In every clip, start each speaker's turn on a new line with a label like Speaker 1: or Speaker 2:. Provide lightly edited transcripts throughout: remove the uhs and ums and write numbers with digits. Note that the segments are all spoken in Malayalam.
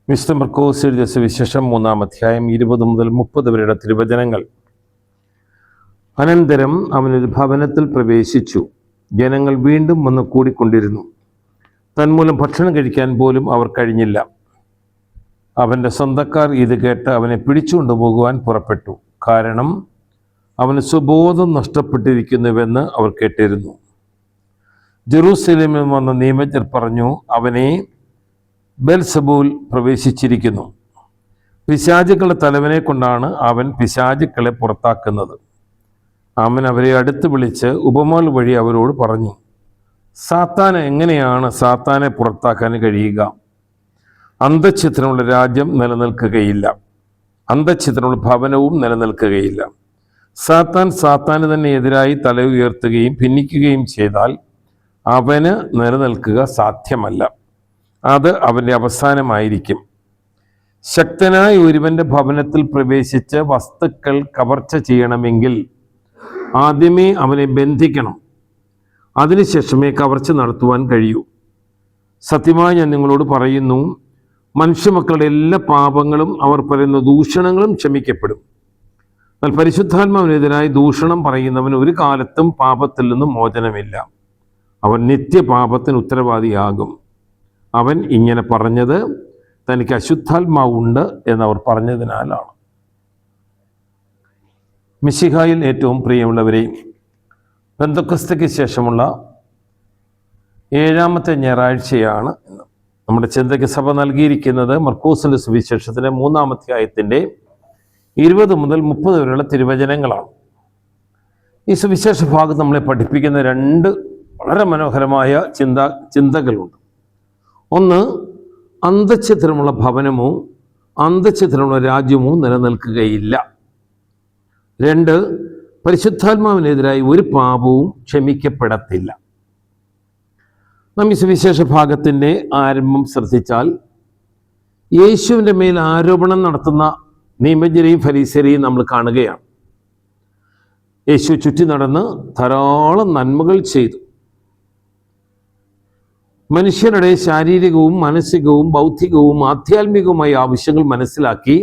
Speaker 1: വിശുദ്ധ മർക്കോസ് എഴുതിയ സുവിശേഷം 3-ാം അധ്യായം 20 മുതൽ 30 വരെയുടെ തിരുവചനങ്ങൾ. അനന്തരം അവനൊരു ഭവനത്തിൽ പ്രവേശിച്ചു. ജനങ്ങൾ വീണ്ടും വന്ന് കൂടിക്കൊണ്ടിരുന്നു. തന്മൂലം ഭക്ഷണം കഴിക്കാൻ പോലും അവർ കഴിഞ്ഞില്ല. അവൻ്റെ സ്വന്തക്കാർ ഇത് കേട്ട് അവനെ പിടിച്ചുകൊണ്ടുപോകുവാൻ പുറപ്പെട്ടു. കാരണം അവന് സുബോധം നഷ്ടപ്പെട്ടിരിക്കുന്നുവെന്ന് അവർ കേട്ടിരുന്നു. ജെറൂസലേമിൽ വന്ന നിയമജ്ഞർ പറഞ്ഞു, അവനെ ബെൽസബൂൽ പ്രവേശിച്ചിരിക്കുന്നു. പിശാചുക്കളുടെ തലവനെ കൊണ്ടാണ് അവൻ പിശാചുക്കളെ പുറത്താക്കുന്നത്. അവൻ അവരെ അടുത്ത് വിളിച്ച് ഉപമകൾ വഴി അവരോട് പറഞ്ഞു, സാത്താന് എങ്ങനെയാണ് സാത്താനെ പുറത്താക്കാൻ കഴിയുക? അന്ധഛിദ്രമുള്ള രാജ്യം നിലനിൽക്കുകയില്ല, അന്ധഛിദ്രമുള്ള ഭവനവും നിലനിൽക്കുകയില്ല. സാത്താന് തന്നെ എതിരായി തല ഉയർത്തുകയും ഭിന്നിക്കുകയും ചെയ്താൽ അവന് നിലനിൽക്കുക സാധ്യമല്ല. അത് അവൻ്റെ അവസാനമായിരിക്കും. ശക്തനായ ഒരുവന്റെ ഭവനത്തിൽ പ്രവേശിച്ച് വസ്തുക്കൾ കവർച്ച ചെയ്യണമെങ്കിൽ ആദ്യമേ അവനെ ബന്ധിക്കണം. അതിനുശേഷമേ കവർച്ച നടത്തുവാൻ കഴിയൂ. സത്യമായി ഞാൻ നിങ്ങളോട് പറയുന്നു, മനുഷ്യമക്കളുടെ എല്ലാ പാപങ്ങളും അവർ പറയുന്ന ദൂഷണങ്ങളും ക്ഷമിക്കപ്പെടും. എന്നാൽ പരിശുദ്ധാത്മാവിനെതിരായി ദൂഷണം പറയുന്നവൻ ഒരു കാലത്തും പാപത്തിൽ നിന്നും മോചനമില്ല. അവൻ നിത്യപാപത്തിന് ഉത്തരവാദിയാകും. അവൻ ഇങ്ങനെ പറഞ്ഞത് തനിക്ക് അശുദ്ധാത്മാവുണ്ട് എന്നവർ പറഞ്ഞതിനാലാണ്. മിശിഹായിൽ ഏറ്റവും പ്രിയമുള്ളവരെ, പെന്തക്കോസ്തയ്ക്ക് ശേഷമുള്ള 7ാമത്തെ ഞായറാഴ്ചയാണ് നമ്മുടെ ചിന്തയ്ക്ക് സഭ നൽകിയിരിക്കുന്നത്. മർക്കോസിന്റെ സുവിശേഷത്തിൻ്റെ 3-ാം അധ്യായത്തിൻ്റെ 20 മുതൽ 30 വരെയുള്ള തിരുവചനങ്ങളാണ്. ഈ സുവിശേഷ ഭാഗത്ത് നമ്മളെ പഠിപ്പിക്കുന്ന 2 വളരെ മനോഹരമായ ചിന്തകളുണ്ട്. ഒന്ന്, അന്ധഛിദ്രമുള്ള ഭവനമോ അന്ധഛിദ്രമുള്ള രാജ്യമോ നിലനിൽക്കുകയില്ല. 2, പരിശുദ്ധാത്മാവിനെതിരായി ഒരു പാപവും ക്ഷമിക്കപ്പെടത്തില്ല. നാം ഈ സുവിശേഷ ഭാഗത്തിൻ്റെ ആരംഭം ശ്രദ്ധിച്ചാൽ യേശുവിൻ്റെ മേൽ ആരോപണം നടത്തുന്ന നിയമജ്ഞരെയും ഫരീസരെയും നമ്മൾ കാണുകയാണ്. യേശു ചുറ്റി നടന്ന് ധാരാളം നന്മകൾ ചെയ്തു. മനുഷ്യരുടെ ശാരീരികവും മാനസികവും ബൗദ്ധികവും ആധ്യാത്മികവുമായ ആവശ്യങ്ങൾ മനസ്സിലാക്കി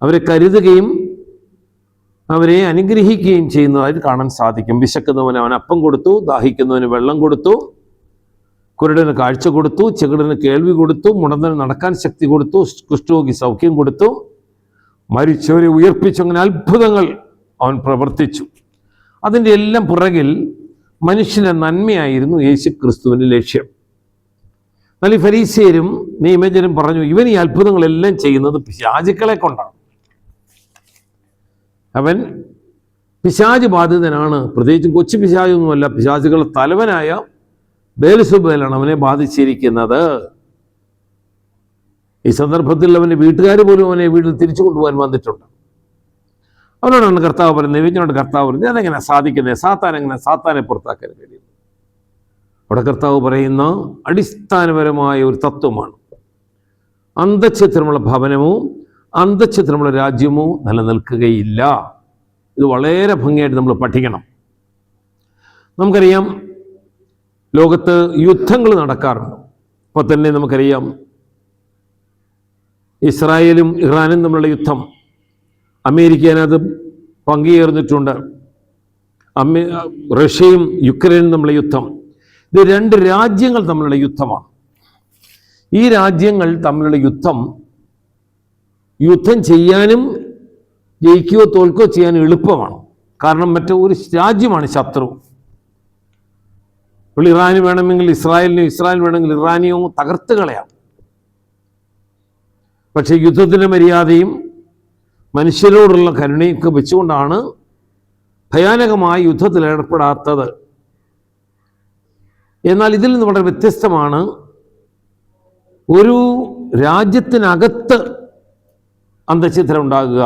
Speaker 1: അവരെ കരുതുകയും അവരെ അനുഗ്രഹിക്കുകയും ചെയ്യുന്നതായിട്ട് കാണാൻ സാധിക്കും. വിശക്കുന്നവന് അവൻ അപ്പം കൊടുത്തു, ദാഹിക്കുന്നവന് വെള്ളം കൊടുത്തു, കുരുടന് കാഴ്ച കൊടുത്തു, ചെകിടന് കേൾവി കൊടുത്തു, മുടന്തന് നടക്കാൻ ശക്തി കൊടുത്തു, കുഷ്ഠരോഗി സൗഖ്യം കൊടുത്തു, മരിച്ചവരെ ഉയർപ്പിച്ചു. അങ്ങനെ അത്ഭുതങ്ങൾ അവൻ പ്രവർത്തിച്ചു. അതിൻ്റെ എല്ലാം പുറകിൽ മനുഷ്യൻ്റെ നന്മയായിരുന്നു യേശു ക്രിസ്തുവിൻ്റെ ലക്ഷ്യം. എന്നാൽ ഈ ഫരീസിയരും നിയമജ്ഞരും പറഞ്ഞു, ഇവൻ ഈ അത്ഭുതങ്ങളെല്ലാം ചെയ്യുന്നത് പിശാചുക്കളെ കൊണ്ടാണ്. അവൻ പിശാച് ബാധിതനാണ്. പ്രത്യേകിച്ചും കൊച്ചു പിശാചൊന്നുമല്ല, പിശാചുകളുടെ തലവനായ ബേൽസബൂലാണ് അവനെ ബാധിച്ചിരിക്കുന്നത്. ഈ സന്ദർഭത്തിൽ അവൻ്റെ വീട്ടുകാർ പോലും അവനെ വീട്ടിൽ തിരിച്ചു കൊണ്ടുപോകാൻ വന്നിട്ടുണ്ട്. അവനോടാണ് കർത്താവ് പറയുന്നത്, നിവിജ്ഞനോട് കർത്താവ് പറയുന്നത്, അതെങ്ങനെ സാധിക്കുന്നത്? എങ്ങനെ സാത്താനെ പുറത്താക്കാൻ കഴിയും? അവിടെ കർത്താവ് പറയുന്ന അടിസ്ഥാനപരമായ ഒരു തത്വമാണ്, അന്ധഛിദ്രമുള്ള ഭവനമോ അന്ധഛിദ്രമുള്ള രാജ്യമോ നിലനിൽക്കുകയില്ല. ഇത് വളരെ ഭംഗിയായിട്ട് നമ്മൾ പഠിക്കണം. നമുക്കറിയാം, ലോകത്ത് യുദ്ധങ്ങൾ നടക്കാറുണ്ട്. ഇപ്പോൾ തന്നെ നമുക്കറിയാം, ഇസ്രായേലും ഇറാനും തമ്മിലുള്ള യുദ്ധം, അമേരിക്ക അതിനകത്ത് പങ്കുചേർന്നിട്ടുണ്ട്. റഷ്യയും യുക്രൈനും തമ്മിലുള്ള യുദ്ധം, ഇത് 2 രാജ്യങ്ങൾ തമ്മിലുള്ള യുദ്ധമാണ്. ഈ രാജ്യങ്ങൾ തമ്മിലുള്ള യുദ്ധം ചെയ്യാനും ജയിക്കുകയോ തോൽക്കുകയോ ചെയ്യാനും എളുപ്പമാണ്. കാരണം മറ്റൊരു രാജ്യമാണ് ശത്രു. ഇപ്പോൾ ഇറാന് വേണമെങ്കിൽ ഇസ്രായേലിനെയും, ഇസ്രായേൽ വേണമെങ്കിൽ ഇറാനെയോ തകർത്ത് കളയാം. പക്ഷേ യുദ്ധത്തിൻ്റെ മര്യാദയും മനുഷ്യരോടുള്ള കരുണയൊക്കെ വെച്ചുകൊണ്ടാണ് ഭയാനകമായ യുദ്ധത്തിൽ ഏർപ്പെടാത്തത്. എന്നാൽ ഇതിൽ നിന്ന് വളരെ വ്യത്യസ്തമാണ് ഒരു രാജ്യത്തിനകത്ത് അന്ധഛിദ്രം ഉണ്ടാകുക.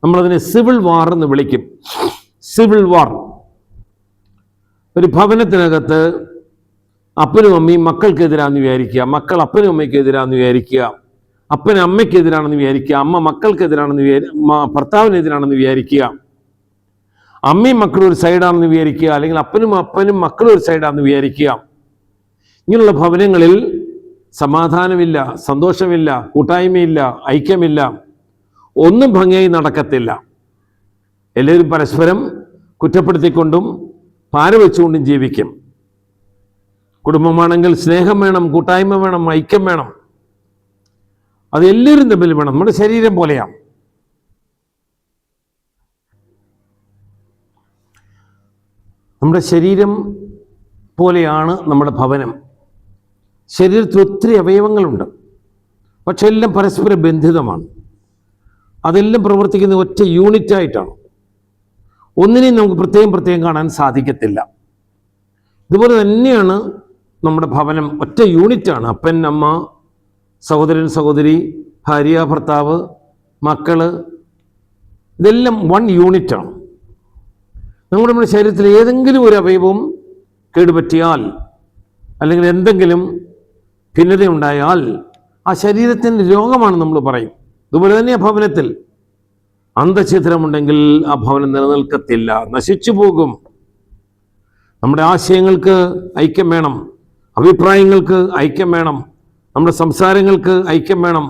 Speaker 1: നമ്മളതിനെ സിവിൽ വാർ എന്ന് വിളിക്കും. സിവിൽ വാർ. ഒരു ഭവനത്തിനകത്ത് അപ്പനും അമ്മയും മക്കൾക്കെതിരാണെന്ന് വിചാരിക്കുക, മക്കൾ അപ്പനും അമ്മയ്ക്കെതിരാണെന്ന് വിചാരിക്കുക, അപ്പന് അമ്മയ്ക്കെതിരാണെന്ന് വിചാരിക്കുക, അമ്മ മക്കൾക്കെതിരാണെന്ന് ഭർത്താവിനെതിരാണെന്ന് വിചാരിക്കുക, അമ്മയും മക്കളും ഒരു സൈഡാണെന്ന് വിചാരിക്കുക, അല്ലെങ്കിൽ അപ്പനും മക്കളും ഒരു സൈഡാണെന്ന് വിചാരിക്കുക. ഇങ്ങനെയുള്ള ഭവനങ്ങളിൽ സമാധാനമില്ല, സന്തോഷമില്ല, കൂട്ടായ്മയില്ല, ഐക്യമില്ല, ഒന്നും ഭംഗിയായി നടക്കത്തില്ല. എല്ലാവരും പരസ്പരം കുറ്റപ്പെടുത്തിക്കൊണ്ടും പാരവെച്ചുകൊണ്ടും ജീവിക്കും. കുടുംബമാണെങ്കിൽ സ്നേഹം വേണം, കൂട്ടായ്മ വേണം, ഐക്യം വേണം. അത് എല്ലാവരും തമ്മിൽ വേണം. നമ്മുടെ ശരീരം പോലെയാണ്. നമ്മുടെ ശരീരം പോലെയാണ് നമ്മുടെ ഭവനം. ശരീരത്തിൽ ഒത്തിരി അവയവങ്ങളുണ്ട്, പക്ഷെ എല്ലാം പരസ്പര ബന്ധിതമാണ്. അതെല്ലാം പ്രവർത്തിക്കുന്ന ഒറ്റ യൂണിറ്റായിട്ടാണ്. ഒന്നിനെയും നമുക്ക് പ്രത്യേകം കാണാൻ സാധിക്കത്തില്ല. ഇതുപോലെ തന്നെയാണ് നമ്മുടെ ഭവനം. ഒറ്റ യൂണിറ്റാണ്. അപ്പൻ, അമ്മ, സഹോദരൻ, സഹോദരി, ഭാര്യ, ഭർത്താവ്, മക്കള്, ഇതെല്ലാം വൺ യൂണിറ്റാണ്. നമ്മുടെ ശരീരത്തിൽ ഏതെങ്കിലും ഒരു അവയവം കേടുപറ്റിയാൽ അല്ലെങ്കിൽ എന്തെങ്കിലും ഭിന്നതയുണ്ടായാൽ ആ ശരീരത്തിൻ്റെ രോഗമാണ് നമ്മൾ പറയും. ഇതുപോലെ തന്നെ ആ ഭവനത്തിൽ അന്തഛിദ്രമുണ്ടെങ്കിൽ ആ ഭവനം നിലനിൽക്കത്തില്ല, നശിച്ചു പോകും. നമ്മുടെ ആശയങ്ങൾക്ക് ഐക്യം വേണം, അഭിപ്രായങ്ങൾക്ക് ഐക്യം വേണം, നമ്മുടെ സംസാരങ്ങൾക്ക് ഐക്യം വേണം,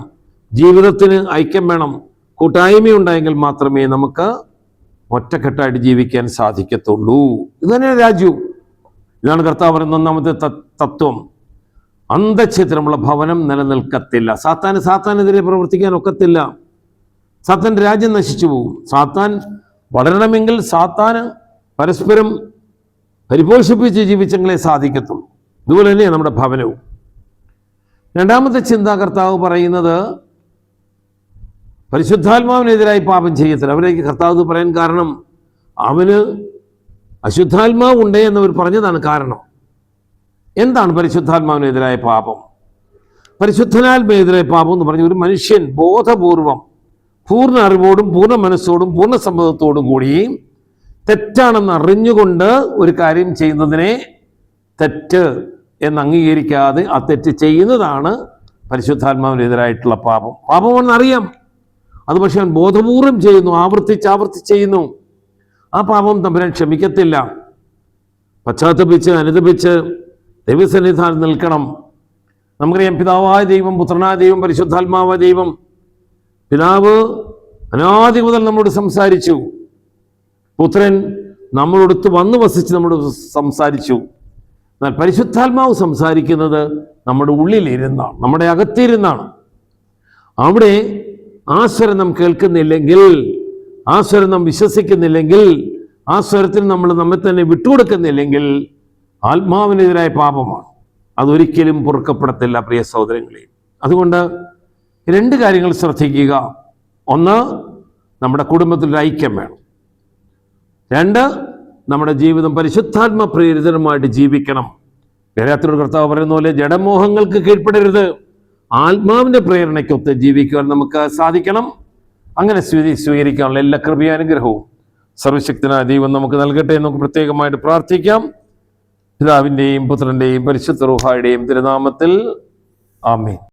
Speaker 1: ജീവിതത്തിന് ഐക്യം വേണം. കൂട്ടായ്മയുണ്ടായെങ്കിൽ മാത്രമേ നമുക്ക് ഒറ്റക്കെട്ടായിട്ട് ജീവിക്കാൻ സാധിക്കത്തുള്ളൂ. ഇത് തന്നെയാണ് രാജ്യവും. ഇതാണ് കർത്താവ് പറയുന്ന ഒന്നാമത്തെ തത്വം. അന്തഛിദ്രമുള്ള ഭവനം നിലനിൽക്കത്തില്ല. സാത്താനെതിരെ പ്രവർത്തിക്കാൻ ഒക്കത്തില്ല. സാത്താൻ്റെ രാജ്യം നശിച്ചു പോകും. സാത്താൻ വളരണമെങ്കിൽ സാത്താന് പരസ്പരം പരിപോഷിപ്പിച്ച് ജീവിച്ചെങ്കിലേ സാധിക്കത്തുള്ളൂ. ഇതുപോലെ തന്നെയാണ് നമ്മുടെ ഭവനവും. രണ്ടാമത്തെ ചിന്താ കർത്താവ് പറയുന്നത് പരിശുദ്ധാത്മാവിനെതിരായി പാപം ചെയ്യത്തില്ല. അവരേക്ക് കർത്താവ് പറയാൻ കാരണം അവന് അശുദ്ധാത്മാവ് ഉണ്ട് എന്നവർ പറഞ്ഞതാണ് കാരണം. എന്താണ് പരിശുദ്ധാത്മാവിനെതിരായ പാപം? പരിശുദ്ധനാത്മാവിനെതിരായ പാപം എന്ന് പറഞ്ഞ ഒരു മനുഷ്യൻ ബോധപൂർവം പൂർണ്ണ അറിവോടും പൂർണ്ണ മനസ്സോടും പൂർണ്ണ സമ്മതത്തോടും കൂടി തെറ്റാണെന്ന് അറിഞ്ഞുകൊണ്ട് ഒരു കാര്യം ചെയ്യുന്നതിനെ തെറ്റ് എന്ന് അംഗീകരിക്കാതെ ആ തെറ്റ് ചെയ്യുന്നതാണ് പരിശുദ്ധാത്മാവിനെതിരായിട്ടുള്ള പാപം. പാപമെന്നറിയാം, അത് പക്ഷെ അവൻ ബോധപൂർവം ചെയ്യുന്നു, ആവർത്തിച്ച് ചെയ്യുന്നു. ആ പാപം തമ്പുരാൻ ക്ഷമിക്കത്തില്ല. പശ്ചാത്തപിച്ച് അനുതപിച്ച് ദൈവസന്നിധാനം നിൽക്കണം. നമുക്കറിയാം, പിതാവായ ദൈവം, പുത്രനായ ദൈവം, പരിശുദ്ധാത്മാവായ ദൈവം. പിതാവ് അനാദി മുതൽ നമ്മളോട് സംസാരിച്ചു. പുത്രൻ നമ്മളോടൊത്ത് വന്നു വസിച്ച് നമ്മളോട് സംസാരിച്ചു. എന്നാൽ പരിശുദ്ധാത്മാവ് സംസാരിക്കുന്നത് നമ്മുടെ ഉള്ളിലിരുന്നാണ്, നമ്മുടെ അകത്തിരുന്നാണ്. അവിടെ ആ സ്വരം നാം കേൾക്കുന്നില്ലെങ്കിൽ, ആ സ്വരം നാം വിശ്വസിക്കുന്നില്ലെങ്കിൽ, ആ സ്വരത്തിൽ നമ്മൾ നമ്മെ തന്നെ വിട്ടുകൊടുക്കുന്നില്ലെങ്കിൽ ആത്മാവിനെതിരായ പാപമാണ്. അതൊരിക്കലും പൊറുക്കപ്പെടത്തില്ല പ്രിയ സഹോദരങ്ങളെ. അതുകൊണ്ട് രണ്ട് കാര്യങ്ങൾ ശ്രദ്ധിക്കുക. ഒന്ന്, നമ്മുടെ കുടുംബത്തിൽ ഐക്യം വേണം. രണ്ട്, നമ്മുടെ ജീവിതം പരിശുദ്ധാത്മ പ്രേരിതമായിട്ട് ജീവിക്കണം. ഗലാത്യരോട് കർത്താവ് പറയുന്ന പോലെ ജഡമോഹങ്ങൾക്ക് കീഴ്പ്പെടരുത്, ആത്മാവിൻ്റെ പ്രേരണയ്ക്കൊത്ത് ജീവിക്കുവാൻ നമുക്ക് സാധിക്കണം. അങ്ങനെ സ്വീകരിക്കാനുള്ള എല്ലാ കൃപയാനുഗ്രഹവും സർവശക്തനായ ദൈവം നമുക്ക് നൽകട്ടെ. നമുക്ക് പ്രത്യേകമായിട്ട് പ്രാർത്ഥിക്കാം. പിതാവിൻ്റെയും പുത്രൻ്റെയും പരിശുദ്ധ റൂഹായുടെയും തിരുനാമത്തിൽ ആമേൻ.